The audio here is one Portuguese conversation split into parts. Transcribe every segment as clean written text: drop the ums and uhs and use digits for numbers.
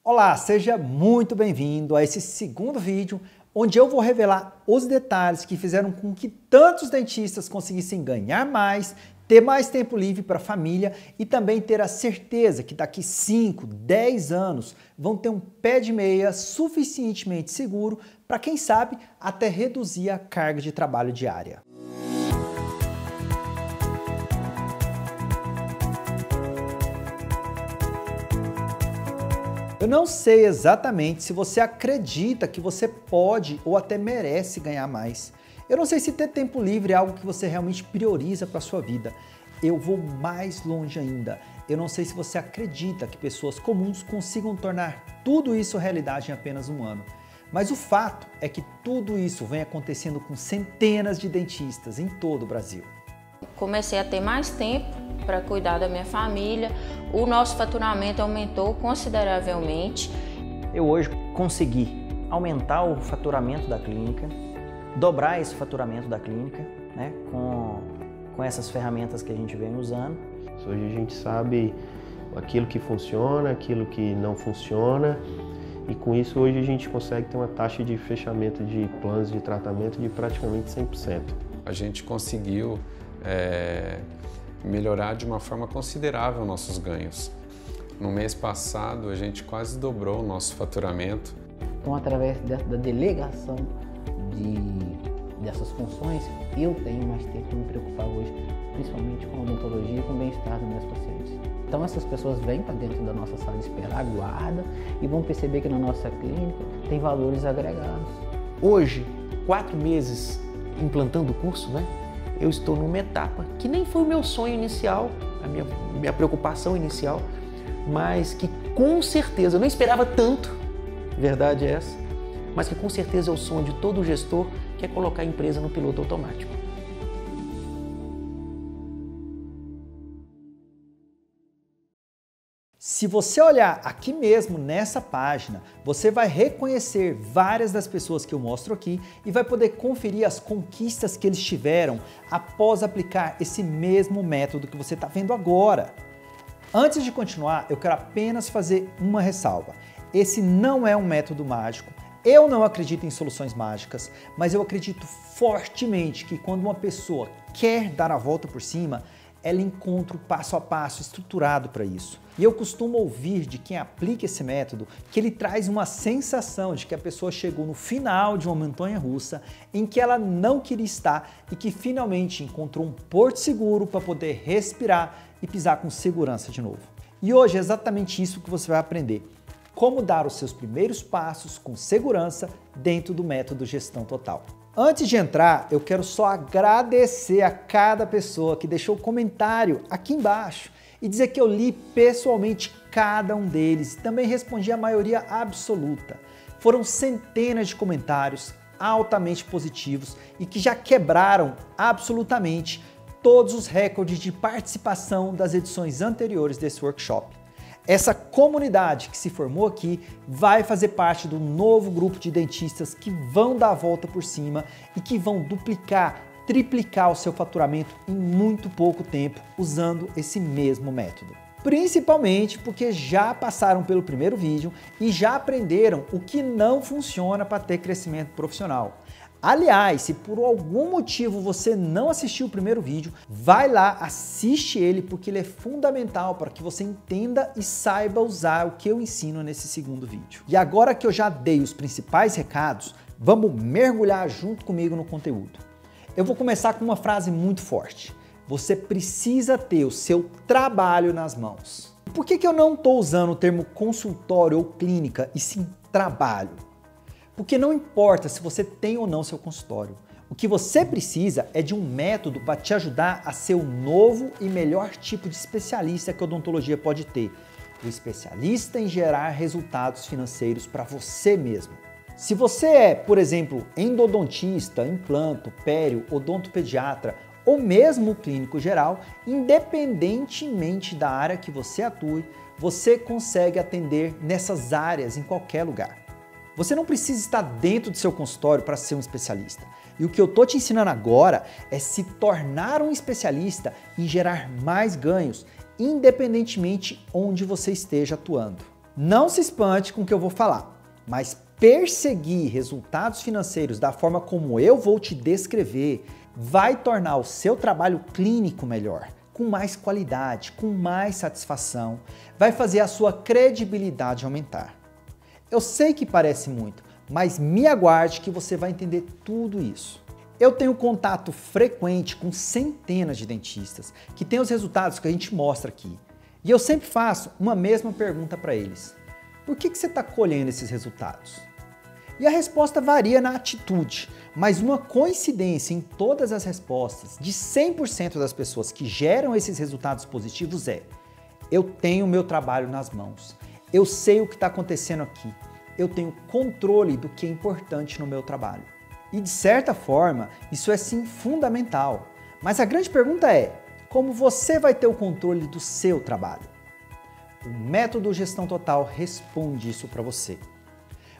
Olá, seja muito bem-vindo a esse segundo vídeo, onde eu vou revelar os detalhes que fizeram com que tantos dentistas conseguissem ganhar mais, ter mais tempo livre para a família e também ter a certeza que daqui 5, 10 anos vão ter um pé de meia suficientemente seguro para, quem sabe, até reduzir a carga de trabalho diária. Eu não sei exatamente se você acredita que você pode ou até merece ganhar mais. Eu não sei se ter tempo livre é algo que você realmente prioriza para a sua vida. Eu vou mais longe ainda. Eu não sei se você acredita que pessoas comuns consigam tornar tudo isso realidade em apenas um ano. Mas o fato é que tudo isso vem acontecendo com centenas de dentistas em todo o Brasil. Comecei a ter mais tempo para cuidar da minha família, o nosso faturamento aumentou consideravelmente. Eu hoje consegui aumentar o faturamento da clínica, dobrar esse faturamento da clínica, né, com essas ferramentas que a gente vem usando. Hoje a gente sabe aquilo que funciona, aquilo que não funciona, e com isso hoje a gente consegue ter uma taxa de fechamento de planos de tratamento de praticamente 100%. A gente conseguiu melhorar de uma forma considerável nossos ganhos. No mês passado, a gente quase dobrou o nosso faturamento. Então, através da delegação dessas funções, eu tenho mais tempo para me preocupar hoje, principalmente com a odontologia e com o bem-estar dos meus pacientes. Então, essas pessoas vêm para dentro da nossa sala de espera, aguardam e vão perceber que na nossa clínica tem valores agregados. Hoje, 4 meses implantando o curso, né? Eu estou numa etapa que nem foi o meu sonho inicial, a minha preocupação inicial, mas que com certeza, eu não esperava tanto, verdade é essa, mas que com certeza é o sonho de todo gestor, que é colocar a empresa no piloto automático. Se você olhar aqui mesmo nessa página, você vai reconhecer várias das pessoas que eu mostro aqui e vai poder conferir as conquistas que eles tiveram após aplicar esse mesmo método que você está vendo agora. Antes de continuar, eu quero apenas fazer uma ressalva. Esse não é um método mágico. Eu não acredito em soluções mágicas, mas eu acredito fortemente que quando uma pessoa quer dar a volta por cima, ela encontra o passo a passo estruturado para isso. E eu costumo ouvir de quem aplica esse método que ele traz uma sensação de que a pessoa chegou no final de uma montanha-russa em que ela não queria estar e que finalmente encontrou um porto seguro para poder respirar e pisar com segurança de novo. E hoje é exatamente isso que você vai aprender. Como dar os seus primeiros passos com segurança dentro do método Gestão Total. Antes de entrar, eu quero só agradecer a cada pessoa que deixou comentário aqui embaixo e dizer que eu li pessoalmente cada um deles e também respondi a maioria absoluta. Foram centenas de comentários altamente positivos e que já quebraram absolutamente todos os recordes de participação das edições anteriores desse workshop. Essa comunidade que se formou aqui vai fazer parte do novo grupo de dentistas que vão dar a volta por cima e que vão duplicar, triplicar o seu faturamento em muito pouco tempo usando esse mesmo método. Principalmente porque já passaram pelo primeiro vídeo e já aprenderam o que não funciona para ter crescimento profissional. Aliás, se por algum motivo você não assistiu o primeiro vídeo, vai lá, assiste ele, porque ele é fundamental para que você entenda e saiba usar o que eu ensino nesse segundo vídeo. E agora que eu já dei os principais recados, vamos mergulhar junto comigo no conteúdo. Eu vou começar com uma frase muito forte. Você precisa ter o seu trabalho nas mãos. Por que eu não estou usando o termo consultório ou clínica e sim trabalho? Porque não importa se você tem ou não seu consultório. O que você precisa é de um método para te ajudar a ser o novo e melhor tipo de especialista que a odontologia pode ter. O especialista em gerar resultados financeiros para você mesmo. Se você é, por exemplo, endodontista, implanto, pério, odontopediatra ou mesmo clínico geral, independentemente da área que você atue, você consegue atender nessas áreas em qualquer lugar. Você não precisa estar dentro do seu consultório para ser um especialista. E o que eu estou te ensinando agora é se tornar um especialista e gerar mais ganhos, independentemente onde você esteja atuando. Não se espante com o que eu vou falar, mas perseguir resultados financeiros da forma como eu vou te descrever vai tornar o seu trabalho clínico melhor, com mais qualidade, com mais satisfação, vai fazer a sua credibilidade aumentar. Eu sei que parece muito, mas me aguarde que você vai entender tudo isso. Eu tenho contato frequente com centenas de dentistas que têm os resultados que a gente mostra aqui. E eu sempre faço uma mesma pergunta para eles. Por que você está colhendo esses resultados? E a resposta varia na atitude, mas uma coincidência em todas as respostas de 100% das pessoas que geram esses resultados positivos é: eu tenho o meu trabalho nas mãos, eu sei o que está acontecendo aqui, eu tenho controle do que é importante no meu trabalho. E de certa forma, isso é sim fundamental, mas a grande pergunta é: como você vai ter o controle do seu trabalho? O método Gestão Total responde isso para você.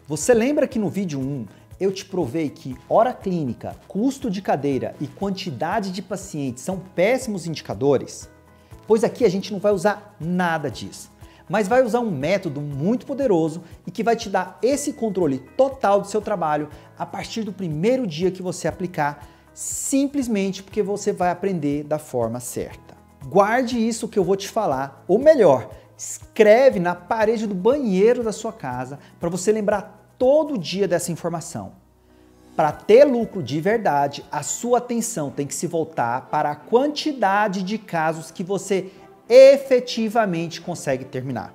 Você lembra que no vídeo 1 eu te provei que hora clínica, custo de cadeira e quantidade de pacientes são péssimos indicadores? Pois aqui a gente não vai usar nada disso, mas vai usar um método muito poderoso e que vai te dar esse controle total do seu trabalho a partir do primeiro dia que você aplicar, simplesmente porque você vai aprender da forma certa. Guarde isso que eu vou te falar, ou melhor, escreve na parede do banheiro da sua casa para você lembrar todo dia dessa informação. Para ter lucro de verdade, a sua atenção tem que se voltar para a quantidade de casos que você efetivamente consegue terminar.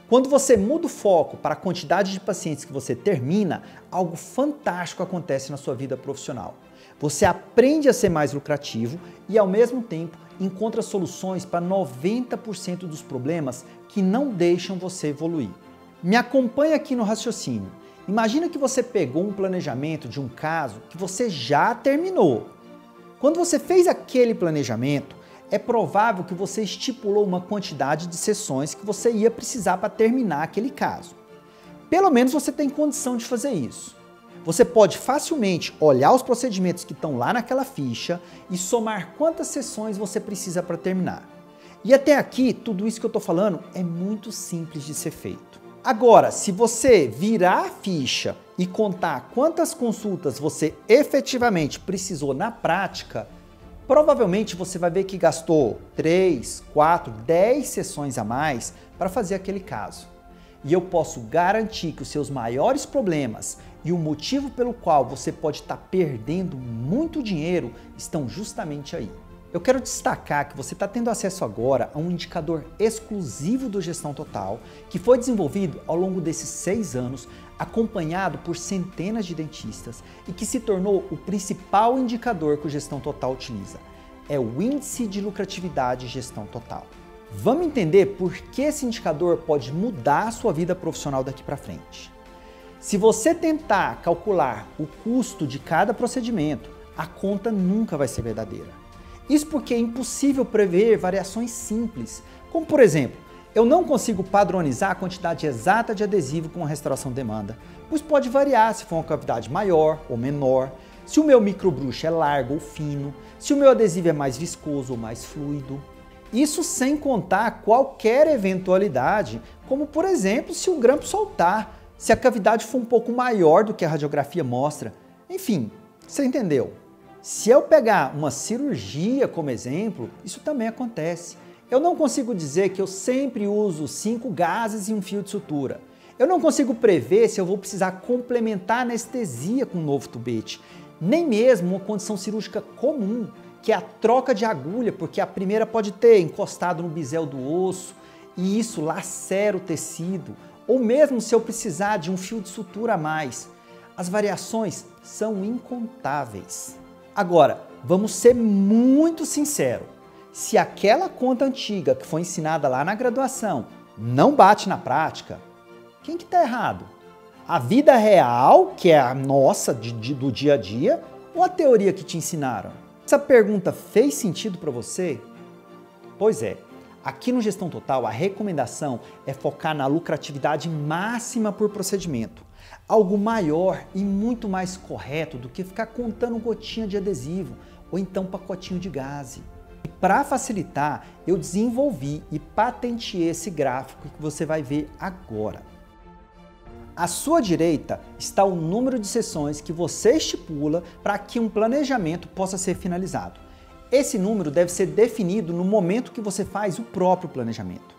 Quando você muda o foco para a quantidade de pacientes que você termina, algo fantástico acontece na sua vida profissional. Você aprende a ser mais lucrativo e, ao mesmo tempo, encontra soluções para 90% dos problemas que não deixam você evoluir. Me acompanha aqui no raciocínio. Imagina que você pegou um planejamento de um caso que você já terminou. Quando você fez aquele planejamento, é provável que você estipulou uma quantidade de sessões que você ia precisar para terminar aquele caso. Pelo menos você tem condição de fazer isso. Você pode facilmente olhar os procedimentos que estão lá naquela ficha e somar quantas sessões você precisa para terminar. E até aqui, tudo isso que eu estou falando é muito simples de ser feito. Agora, se você virar a ficha e contar quantas consultas você efetivamente precisou na prática, provavelmente você vai ver que gastou 3, 4, 10 sessões a mais para fazer aquele caso. E eu posso garantir que os seus maiores problemas e o motivo pelo qual você pode estar perdendo muito dinheiro estão justamente aí. Eu quero destacar que você está tendo acesso agora a um indicador exclusivo do Gestão Total, que foi desenvolvido ao longo desses 6 anos, acompanhado por centenas de dentistas e que se tornou o principal indicador que o Gestão Total utiliza. É o Índice de Lucratividade Gestão Total. Vamos entender por que esse indicador pode mudar a sua vida profissional daqui para frente. Se você tentar calcular o custo de cada procedimento, a conta nunca vai ser verdadeira. Isso porque é impossível prever variações simples, como por exemplo, eu não consigo padronizar a quantidade exata de adesivo com a restauração-demanda, pois pode variar se for uma cavidade maior ou menor, se o meu microbrush é largo ou fino, se o meu adesivo é mais viscoso ou mais fluido. Isso sem contar qualquer eventualidade, como por exemplo se o grampo soltar, se a cavidade for um pouco maior do que a radiografia mostra. Enfim, você entendeu? Se eu pegar uma cirurgia como exemplo, isso também acontece. Eu não consigo dizer que eu sempre uso 5 gases e um fio de sutura. Eu não consigo prever se eu vou precisar complementar a anestesia com um novo tubete. Nem mesmo uma condição cirúrgica comum, que é a troca de agulha, porque a primeira pode ter encostado no bisel do osso e isso lacera o tecido. Ou mesmo se eu precisar de um fio de sutura a mais. As variações são incontáveis. Agora, vamos ser muito sinceros. Se aquela conta antiga que foi ensinada lá na graduação não bate na prática, quem que está errado? A vida real, que é a nossa do dia a dia, ou a teoria que te ensinaram? Essa pergunta fez sentido para você? Pois é, aqui no Gestão Total a recomendação é focar na lucratividade máxima por procedimento. Algo maior e muito mais correto do que ficar contando gotinha de adesivo ou então pacotinho de gaze. Para facilitar, eu desenvolvi e patenteei esse gráfico que você vai ver agora. À sua direita está o número de sessões que você estipula para que um planejamento possa ser finalizado. Esse número deve ser definido no momento que você faz o próprio planejamento.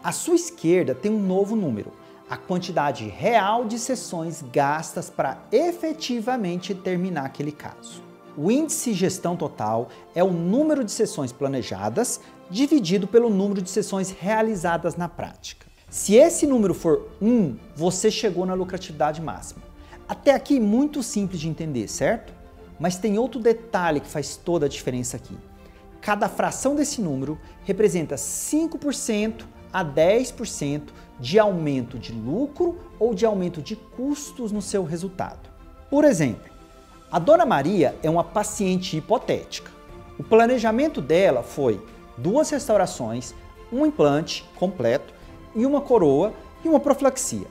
À sua esquerda tem um novo número, a quantidade real de sessões gastas para efetivamente terminar aquele caso. O índice gestão total é o número de sessões planejadas dividido pelo número de sessões realizadas na prática. Se esse número for 1, você chegou na lucratividade máxima. Até aqui muito simples de entender, certo? Mas tem outro detalhe que faz toda a diferença aqui. Cada fração desse número representa 5% a 10% de aumento de lucro ou de aumento de custos no seu resultado. Por exemplo, a Dona Maria é uma paciente hipotética. O planejamento dela foi 2 restaurações, um implante completo e uma coroa e uma profilaxia.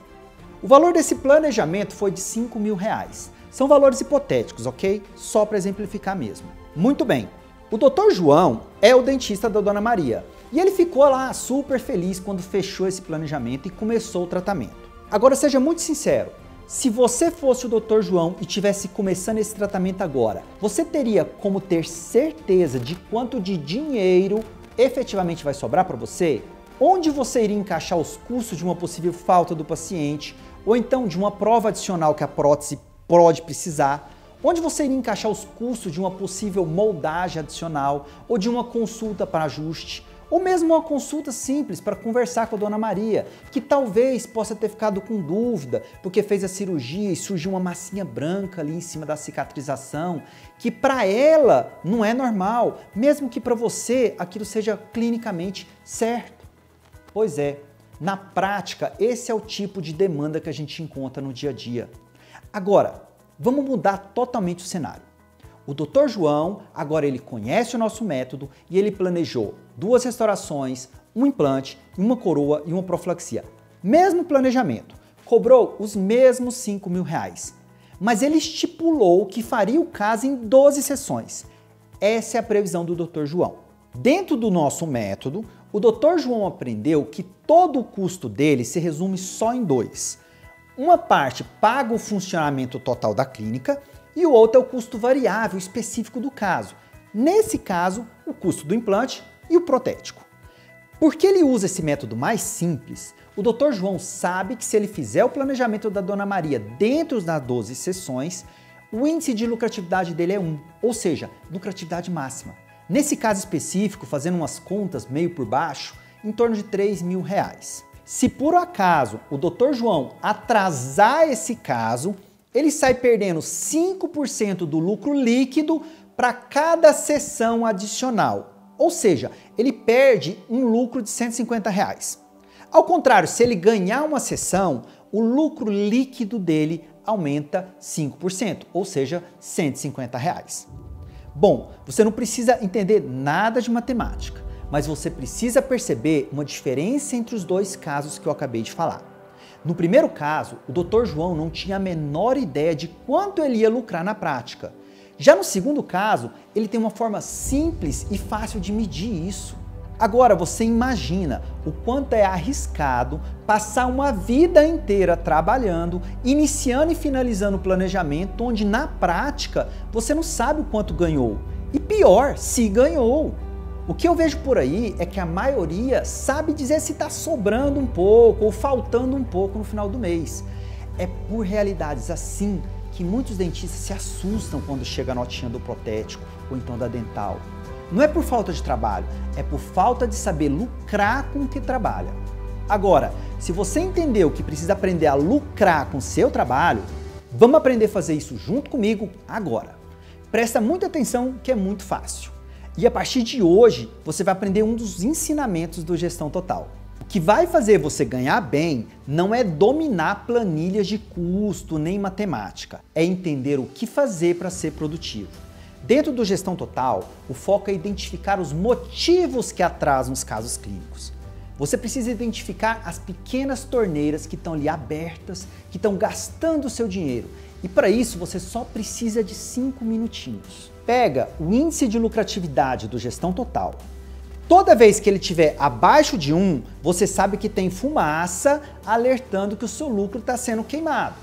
O valor desse planejamento foi de R$5.000. São valores hipotéticos, ok? Só para exemplificar mesmo. Muito bem. O Dr. João é o dentista da Dona Maria e ele ficou lá super feliz quando fechou esse planejamento e começou o tratamento. Agora seja muito sincero, se você fosse o Dr. João e tivesse começando esse tratamento agora, você teria como ter certeza de quanto de dinheiro efetivamente vai sobrar para você? Onde você iria encaixar os custos de uma possível falta do paciente ou então de uma prova adicional que a prótese pode precisar? Onde você iria encaixar os custos de uma possível moldagem adicional ou de uma consulta para ajuste? Ou mesmo uma consulta simples para conversar com a Dona Maria, que talvez possa ter ficado com dúvida porque fez a cirurgia e surgiu uma massinha branca ali em cima da cicatrização, que para ela não é normal, mesmo que para você aquilo seja clinicamente certo. Pois é, na prática esse é o tipo de demanda que a gente encontra no dia a dia. Agora, vamos mudar totalmente o cenário. O Dr. João, agora ele conhece o nosso método e ele planejou 2 restaurações, um implante, uma coroa e uma profilaxia. Mesmo planejamento, cobrou os mesmos R$5.000, mas ele estipulou que faria o caso em 12 sessões. Essa é a previsão do Dr. João. Dentro do nosso método, o Dr. João aprendeu que todo o custo dele se resume só em 2. Uma parte paga o funcionamento total da clínica e o outro é o custo variável específico do caso. Nesse caso, o custo do implante e o protético. Porque ele usa esse método mais simples, o Dr. João sabe que se ele fizer o planejamento da Dona Maria dentro das 12 sessões, o índice de lucratividade dele é 1, ou seja, lucratividade máxima. Nesse caso específico, fazendo umas contas meio por baixo, em torno de R$3.000. Se por acaso o Dr. João atrasar esse caso, ele sai perdendo 5% do lucro líquido para cada sessão adicional. Ou seja, ele perde um lucro de R$150. Ao contrário, se ele ganhar uma sessão, o lucro líquido dele aumenta 5%, ou seja, R$150. Bom, você não precisa entender nada de matemática, mas você precisa perceber uma diferença entre os 2 casos que eu acabei de falar. No primeiro caso, o Dr. João não tinha a menor ideia de quanto ele ia lucrar na prática. Já no segundo caso, ele tem uma forma simples e fácil de medir isso. Agora você imagina o quanto é arriscado passar uma vida inteira trabalhando, iniciando e finalizando o planejamento, onde na prática você não sabe o quanto ganhou. E pior, se ganhou. O que eu vejo por aí é que a maioria sabe dizer se está sobrando um pouco ou faltando um pouco no final do mês. É por realidades assim que muitos dentistas se assustam quando chega a notinha do protético ou então da dental. Não é por falta de trabalho, é por falta de saber lucrar com o que trabalha. Agora, se você entendeu que precisa aprender a lucrar com o seu trabalho, vamos aprender a fazer isso junto comigo agora. Presta muita atenção que é muito fácil. E a partir de hoje, você vai aprender um dos ensinamentos do Gestão Total. O que vai fazer você ganhar bem não é dominar planilhas de custo nem matemática, é entender o que fazer para ser produtivo. Dentro do Gestão Total, o foco é identificar os motivos que atrasam os casos clínicos. Você precisa identificar as pequenas torneiras que estão ali abertas, que estão gastando o seu dinheiro. E para isso você só precisa de 5 minutinhos. pega o índice de lucratividade do Gestão Total. Toda vez que ele estiver abaixo de 1, você sabe que tem fumaça alertando que o seu lucro está sendo queimado.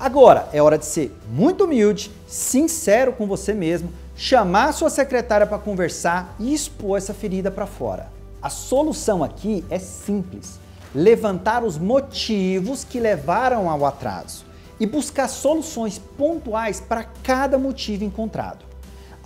Agora, é hora de ser muito humilde, sincero com você mesmo, chamar sua secretária para conversar e expor essa ferida para fora. A solução aqui é simples: levantar os motivos que levaram ao atraso e buscar soluções pontuais para cada motivo encontrado.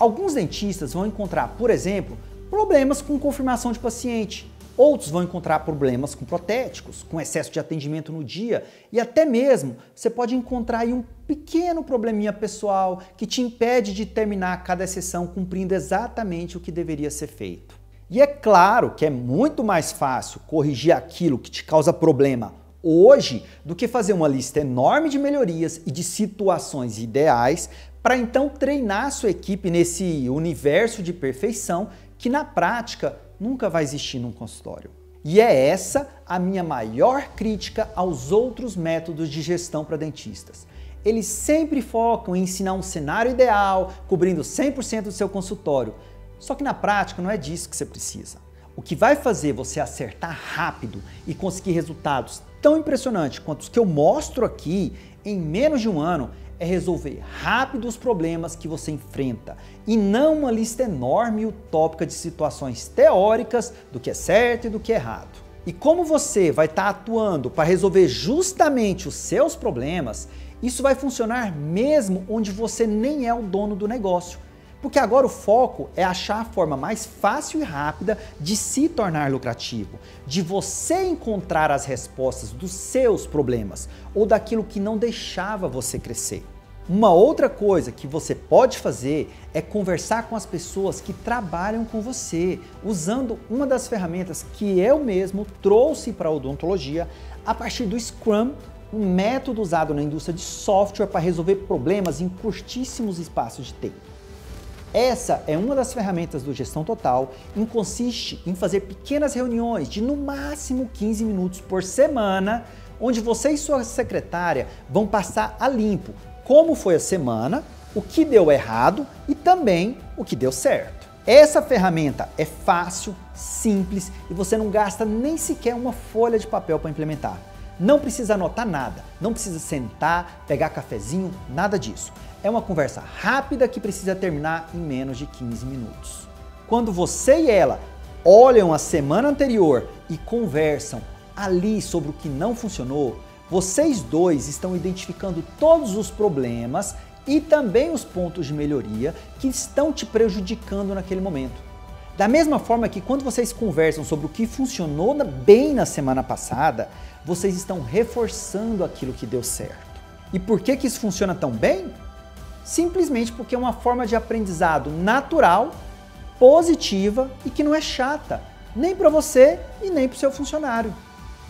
Alguns dentistas vão encontrar, por exemplo, problemas com confirmação de paciente. Outros vão encontrar problemas com protéticos, com excesso de atendimento no dia e até mesmo você pode encontrar aí um pequeno probleminha pessoal que te impede de terminar cada sessão cumprindo exatamente o que deveria ser feito. E é claro que é muito mais fácil corrigir aquilo que te causa problema hoje do que fazer uma lista enorme de melhorias e de situações ideais para então treinar sua equipe nesse universo de perfeição que na prática nunca vai existir num consultório. E é essa a minha maior crítica aos outros métodos de gestão para dentistas. Eles sempre focam em ensinar um cenário ideal, cobrindo 100% do seu consultório. Só que na prática não é disso que você precisa. O que vai fazer você acertar rápido e conseguir resultados tão impressionantes quanto os que eu mostro aqui em menos de um ano é resolver rápido os problemas que você enfrenta e não uma lista enorme e utópica de situações teóricas do que é certo e do que é errado. E como você vai estar atuando para resolver justamente os seus problemas, isso vai funcionar mesmo onde você nem é o dono do negócio. Porque agora o foco é achar a forma mais fácil e rápida de se tornar lucrativo, de você encontrar as respostas dos seus problemas ou daquilo que não deixava você crescer. Uma outra coisa que você pode fazer é conversar com as pessoas que trabalham com você, usando uma das ferramentas que eu mesmo trouxe para a odontologia a partir do Scrum, um método usado na indústria de software para resolver problemas em curtíssimos espaços de tempo. Essa é uma das ferramentas do Gestão Total e consiste em fazer pequenas reuniões de no máximo 15 minutos por semana, onde você e sua secretária vão passar a limpo como foi a semana, o que deu errado e também o que deu certo. Essa ferramenta é fácil, simples e você não gasta nem sequer uma folha de papel para implementar. Não precisa anotar nada, não precisa sentar, pegar cafezinho, nada disso. É uma conversa rápida que precisa terminar em menos de 15 minutos. Quando você e ela olham a semana anterior e conversam ali sobre o que não funcionou, vocês dois estão identificando todos os problemas e também os pontos de melhoria que estão te prejudicando naquele momento. Da mesma forma que quando vocês conversam sobre o que funcionou bem na semana passada, vocês estão reforçando aquilo que deu certo. E por que isso funciona tão bem? Simplesmente porque é uma forma de aprendizado natural, positiva e que não é chata, nem para você e nem para o seu funcionário.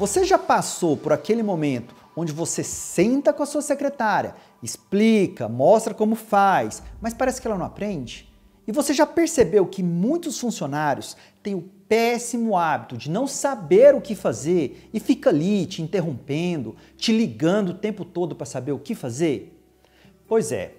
Você já passou por aquele momento onde você senta com a sua secretária, explica, mostra como faz, mas parece que ela não aprende? E você já percebeu que muitos funcionários têm o péssimo hábito de não saber o que fazer e fica ali te interrompendo, te ligando o tempo todo para saber o que fazer? Pois é.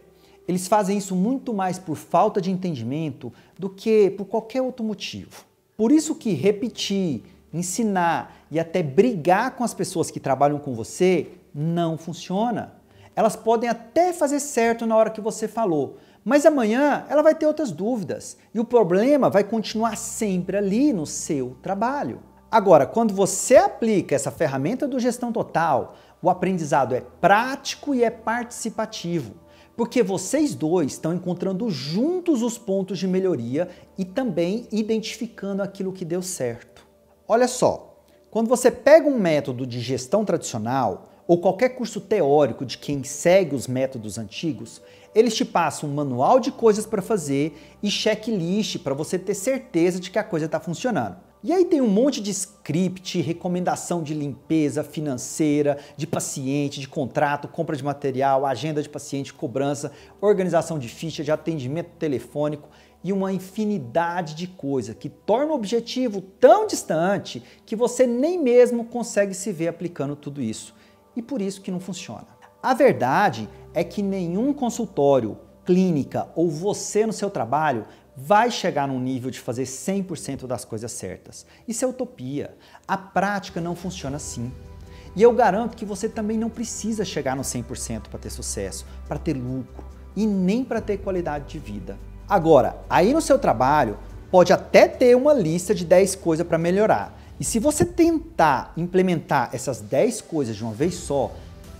Eles fazem isso muito mais por falta de entendimento do que por qualquer outro motivo. Por isso que repetir, ensinar e até brigar com as pessoas que trabalham com você não funciona. Elas podem até fazer certo na hora que você falou, mas amanhã ela vai ter outras dúvidas e o problema vai continuar sempre ali no seu trabalho. Agora, quando você aplica essa ferramenta do Gestão Total, o aprendizado é prático e é participativo. Porque vocês dois estão encontrando juntos os pontos de melhoria e também identificando aquilo que deu certo. Olha só, quando você pega um método de gestão tradicional ou qualquer curso teórico de quem segue os métodos antigos, eles te passam um manual de coisas para fazer e checklist para você ter certeza de que a coisa está funcionando. E aí tem um monte de script, recomendação de limpeza financeira, de paciente, de contrato, compra de material, agenda de paciente, cobrança, organização de ficha, de atendimento telefônico e uma infinidade de coisas que torna o objetivo tão distante que você nem mesmo consegue se ver aplicando tudo isso. E por isso que não funciona. A verdade é que nenhum consultório clínica ou você no seu trabalho vai chegar num nível de fazer 100% das coisas certas. Isso é utopia. A prática não funciona assim. E eu garanto que você também não precisa chegar no 100% para ter sucesso, para ter lucro e nem para ter qualidade de vida. Agora, aí no seu trabalho, pode até ter uma lista de 10 coisas para melhorar. E se você tentar implementar essas 10 coisas de uma vez só,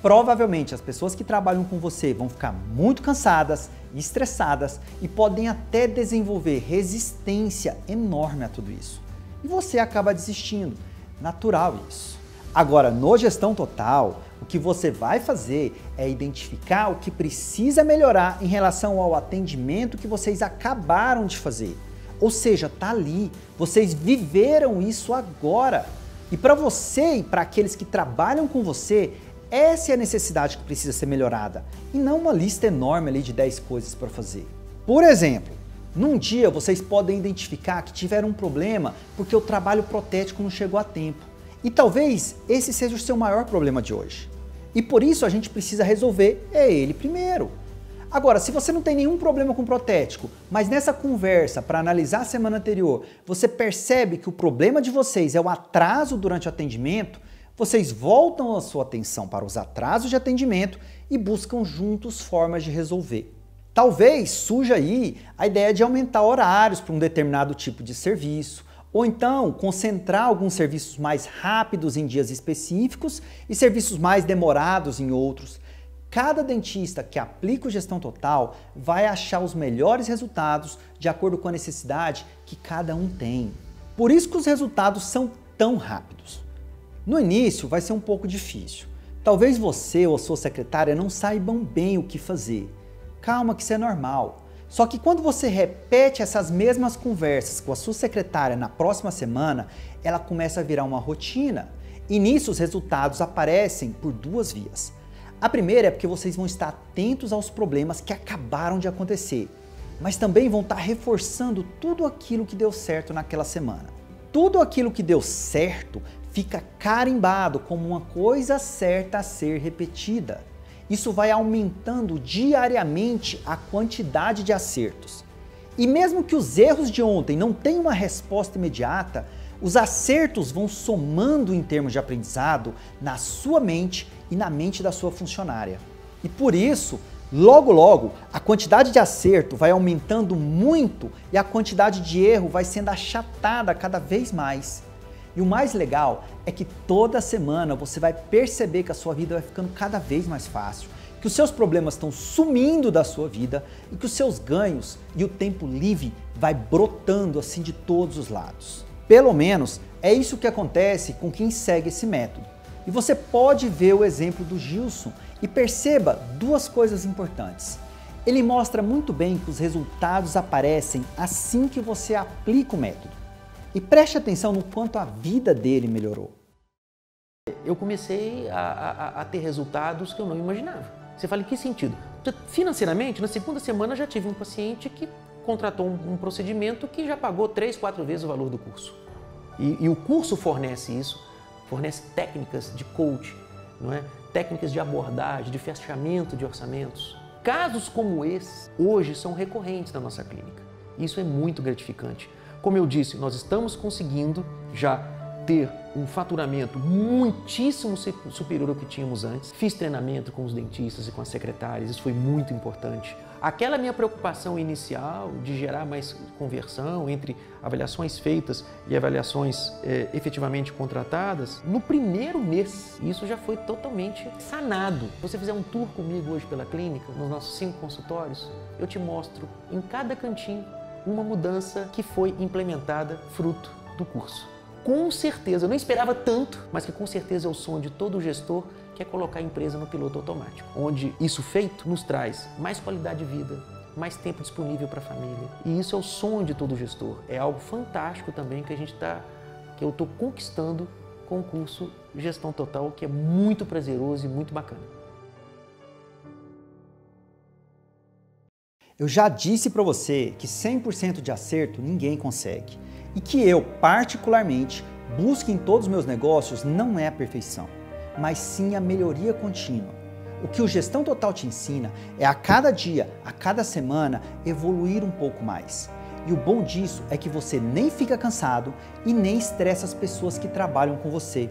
provavelmente as pessoas que trabalham com você vão ficar muito cansadas, estressadas e podem até desenvolver resistência enorme a tudo isso. E você acaba desistindo. Natural isso. Agora, no Gestão Total, o que você vai fazer é identificar o que precisa melhorar em relação ao atendimento que vocês acabaram de fazer. Ou seja, tá ali, vocês viveram isso agora. E para você e para aqueles que trabalham com você, essa é a necessidade que precisa ser melhorada, e não uma lista enorme ali de 10 coisas para fazer. Por exemplo, num dia vocês podem identificar que tiveram um problema porque o trabalho protético não chegou a tempo. E talvez esse seja o seu maior problema de hoje. E por isso a gente precisa resolver ele primeiro. Agora, se você não tem nenhum problema com protético, mas nessa conversa para analisar a semana anterior, você percebe que o problema de vocês é o atraso durante o atendimento, vocês voltam a sua atenção para os atrasos de atendimento e buscam juntos formas de resolver. Talvez surja aí a ideia de aumentar horários para um determinado tipo de serviço, ou então concentrar alguns serviços mais rápidos em dias específicos e serviços mais demorados em outros. Cada dentista que aplica o Gestão Total vai achar os melhores resultados de acordo com a necessidade que cada um tem. Por isso que os resultados são tão rápidos. No início vai ser um pouco difícil. Talvez você ou sua secretária não saibam bem o que fazer. Calma que isso é normal. Só que quando você repete essas mesmas conversas com a sua secretária na próxima semana, ela começa a virar uma rotina. E nisso os resultados aparecem por duas vias. A primeira é porque vocês vão estar atentos aos problemas que acabaram de acontecer, mas também vão estar reforçando tudo aquilo que deu certo naquela semana. Tudo aquilo que deu certo fica carimbado como uma coisa certa a ser repetida. Isso vai aumentando diariamente a quantidade de acertos. E mesmo que os erros de ontem não tenham uma resposta imediata, os acertos vão somando em termos de aprendizado na sua mente e na mente da sua funcionária. E por isso, logo, a quantidade de acerto vai aumentando muito e a quantidade de erro vai sendo achatada cada vez mais. E o mais legal é que toda semana você vai perceber que a sua vida vai ficando cada vez mais fácil, que os seus problemas estão sumindo da sua vida e que os seus ganhos e o tempo livre vai brotando assim de todos os lados. Pelo menos é isso que acontece com quem segue esse método. E você pode ver o exemplo do Gilson e perceba duas coisas importantes. Ele mostra muito bem que os resultados aparecem assim que você aplica o método. E preste atenção no quanto a vida dele melhorou. Eu comecei a ter resultados que eu não imaginava. Você fala, em que sentido? Financeiramente, na segunda semana já tive um paciente que contratou um procedimento que já pagou 3, 4 vezes o valor do curso. E o curso fornece isso, fornece técnicas de coaching, não é? Técnicas de abordagem, de fechamento de orçamentos. Casos como esse, hoje, são recorrentes na nossa clínica. Isso é muito gratificante. Como eu disse, nós estamos conseguindo já ter um faturamento muitíssimo superior ao que tínhamos antes. Fiz treinamento com os dentistas e com as secretárias, isso foi muito importante. Aquela minha preocupação inicial de gerar mais conversão entre avaliações feitas e avaliações efetivamente contratadas, no primeiro mês isso já foi totalmente sanado. Se você fizer um tour comigo hoje pela clínica, nos nossos 5 consultórios, eu te mostro em cada cantinho uma mudança que foi implementada fruto do curso. Com certeza, eu não esperava tanto, mas que com certeza é o sonho de todo gestor, que é colocar a empresa no piloto automático, onde isso feito nos traz mais qualidade de vida, mais tempo disponível para a família. E isso é o sonho de todo gestor. É algo fantástico também que eu estou conquistando com o curso Gestão Total, que é muito prazeroso e muito bacana. Eu já disse para você que 100% de acerto ninguém consegue. E que eu, particularmente, busco em todos os meus negócios não é a perfeição, mas sim a melhoria contínua. O que o Gestão Total te ensina é a cada dia, a cada semana, evoluir um pouco mais. E o bom disso é que você nem fica cansado e nem estressa as pessoas que trabalham com você.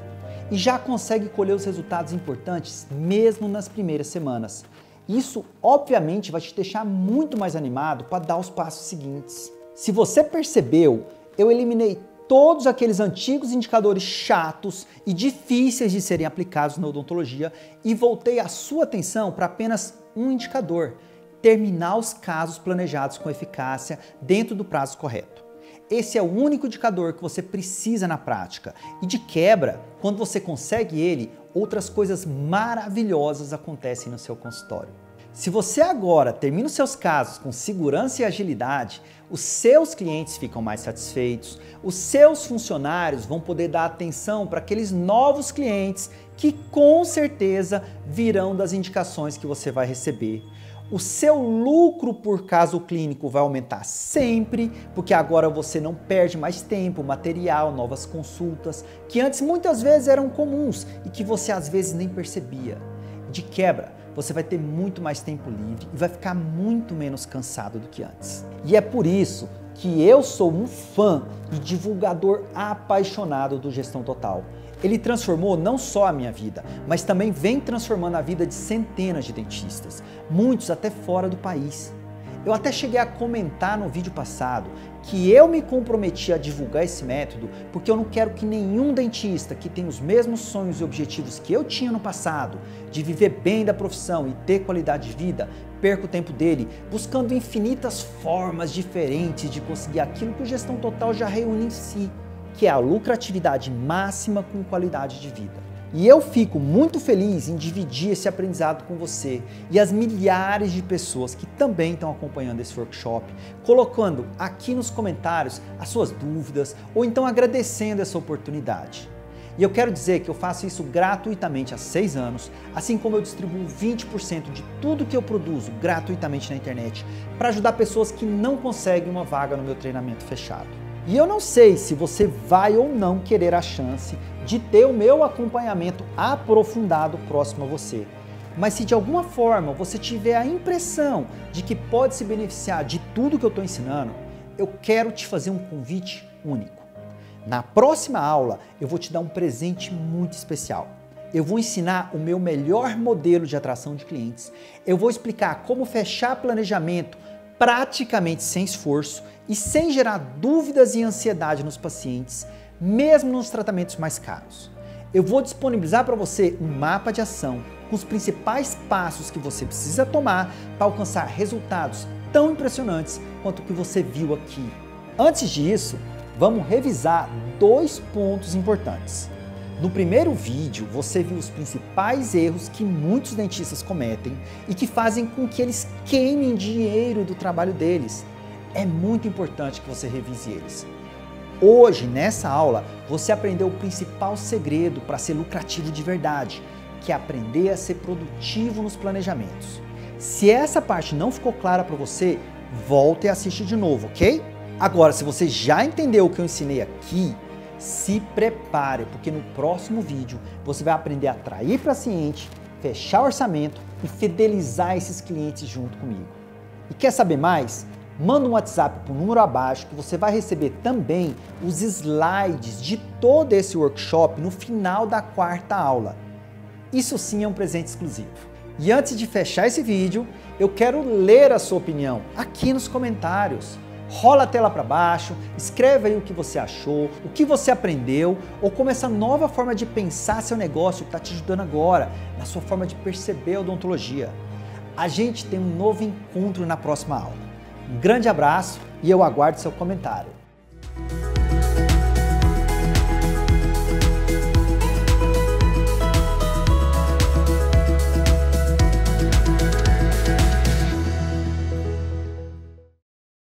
E já consegue colher os resultados importantes mesmo nas primeiras semanas. Isso, obviamente, vai te deixar muito mais animado para dar os passos seguintes. Se você percebeu, eu eliminei todos aqueles antigos indicadores chatos e difíceis de serem aplicados na odontologia e voltei a sua atenção para apenas um indicador: terminar os casos planejados com eficácia dentro do prazo correto. Esse é o único indicador que você precisa na prática e, de quebra, quando você consegue ele, outras coisas maravilhosas acontecem no seu consultório. Se você agora termina os seus casos com segurança e agilidade, os seus clientes ficam mais satisfeitos, os seus funcionários vão poder dar atenção para aqueles novos clientes que com certeza virão das indicações que você vai receber. O seu lucro por caso clínico vai aumentar sempre, porque agora você não perde mais tempo, material, novas consultas, que antes muitas vezes eram comuns e que você às vezes nem percebia. De quebra, você vai ter muito mais tempo livre e vai ficar muito menos cansado do que antes. E é por isso que eu sou um fã e divulgador apaixonado do Gestão Total. Ele transformou não só a minha vida, mas também vem transformando a vida de centenas de dentistas, muitos até fora do país. Eu até cheguei a comentar no vídeo passado que eu me comprometi a divulgar esse método porque eu não quero que nenhum dentista que tem os mesmos sonhos e objetivos que eu tinha no passado, de viver bem da profissão e ter qualidade de vida, perca o tempo dele buscando infinitas formas diferentes de conseguir aquilo que o Gestão Total já reúne em si, que é a lucratividade máxima com qualidade de vida. E eu fico muito feliz em dividir esse aprendizado com você e as milhares de pessoas que também estão acompanhando esse workshop, colocando aqui nos comentários as suas dúvidas ou então agradecendo essa oportunidade. E eu quero dizer que eu faço isso gratuitamente há 6 anos, assim como eu distribuo 20% de tudo que eu produzo gratuitamente na internet para ajudar pessoas que não conseguem uma vaga no meu treinamento fechado. E eu não sei se você vai ou não querer a chance de ter o meu acompanhamento aprofundado próximo a você. Mas se de alguma forma você tiver a impressão de que pode se beneficiar de tudo que eu estou ensinando, eu quero te fazer um convite único. Na próxima aula eu vou te dar um presente muito especial. Eu vou ensinar o meu melhor modelo de atração de clientes. Eu vou explicar como fechar planejamento praticamente sem esforço e sem gerar dúvidas e ansiedade nos pacientes, mesmo nos tratamentos mais caros. Eu vou disponibilizar para você um mapa de ação com os principais passos que você precisa tomar para alcançar resultados tão impressionantes quanto o que você viu aqui. Antes disso, vamos revisar 2 pontos importantes. No primeiro vídeo, você viu os principais erros que muitos dentistas cometem e que fazem com que eles queimem dinheiro do trabalho deles. É muito importante que você revise eles. Hoje, nessa aula, você aprendeu o principal segredo para ser lucrativo de verdade, que é aprender a ser produtivo nos planejamentos. Se essa parte não ficou clara para você, volta e assiste de novo, ok? Agora, se você já entendeu o que eu ensinei aqui, se prepare, porque no próximo vídeo você vai aprender a atrair paciente, fechar orçamento e fidelizar esses clientes junto comigo. E quer saber mais? Manda um WhatsApp para o número abaixo que você vai receber também os slides de todo esse workshop no final da 4ª aula. Isso sim é um presente exclusivo. E antes de fechar esse vídeo, eu quero ler a sua opinião aqui nos comentários. Rola a tela para baixo, escreve aí o que você achou, o que você aprendeu, ou como essa nova forma de pensar seu negócio está te ajudando agora, na sua forma de perceber a odontologia. A gente tem um novo encontro na próxima aula. Um grande abraço e eu aguardo seu comentário.